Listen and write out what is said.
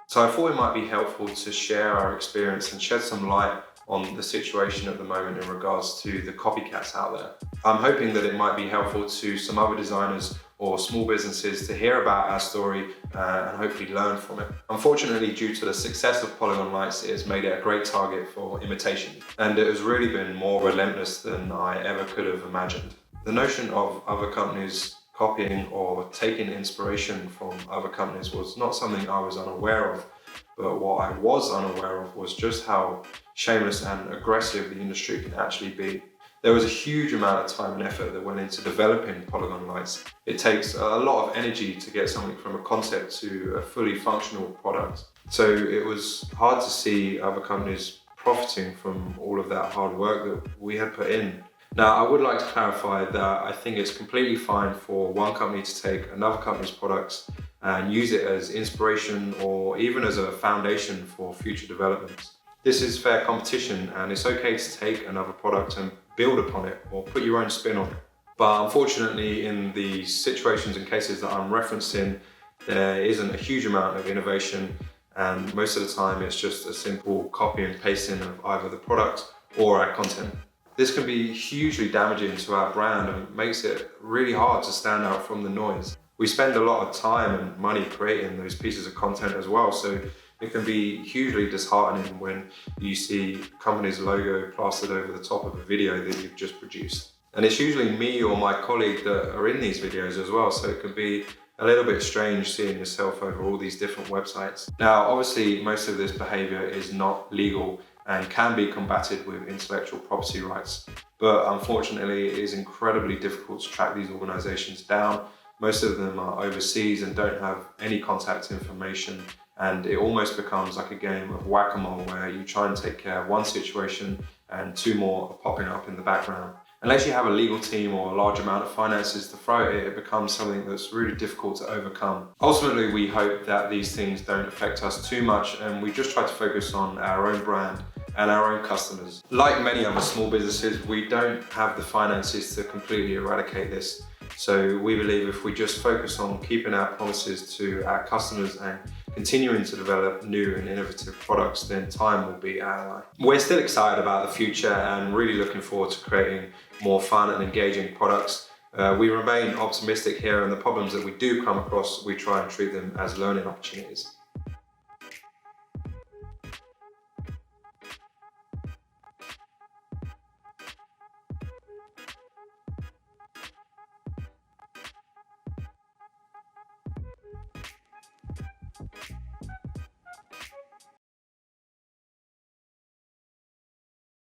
So I thought it might be helpful to share our experience and shed some light on the situation at the moment in regards to the copycats out there. I'm hoping that it might be helpful to some other designers or small businesses to hear about our story and hopefully learn from it. Unfortunately, due to the success of Polygon lights, it has made it a great target for imitation, and it has really been more relentless than I ever could have imagined. The notion of other companies copying or taking inspiration from other companies was not something I was unaware of, but what I was unaware of was just how shameless and aggressive the industry can actually be. There was a huge amount of time and effort that went into developing Polygon lights. It takes a lot of energy to get something from a concept to a fully functional product. So it was hard to see other companies profiting from all of that hard work that we had put in. Now, I would like to clarify that I think it's completely fine for one company to take another company's products and use it as inspiration or even as a foundation for future developments. This is fair competition, and it's okay to take another product and build upon it or put your own spin on it. But unfortunately, in the situations and cases that I'm referencing, there isn't a huge amount of innovation, and most of the time it's just a simple copy and pasting of either the product or our content. This can be hugely damaging to our brand and makes it really hard to stand out from the noise. We spend a lot of time and money creating those pieces of content as well, so it can be hugely disheartening when you see a company's logo plastered over the top of a video that you've just produced. And it's usually me or my colleague that are in these videos as well, so it can be a little bit strange seeing yourself over all these different websites. Now, obviously, most of this behavior is not legal and can be combated with intellectual property rights. But unfortunately, it is incredibly difficult to track these organizations down. Most of them are overseas and don't have any contact information, and it almost becomes like a game of whack-a-mole where you try and take care of one situation and two more are popping up in the background. Unless you have a legal team or a large amount of finances to throw at it, it becomes something that's really difficult to overcome. Ultimately, we hope that these things don't affect us too much, and we just try to focus on our own brand and our own customers. Like many other small businesses, we don't have the finances to completely eradicate this. So we believe if we just focus on keeping our promises to our customers and continuing to develop new and innovative products, then time will be our ally. We're still excited about the future and really looking forward to creating more fun and engaging products. We remain optimistic here, and the problems that we do come across, we try and treat them as learning opportunities.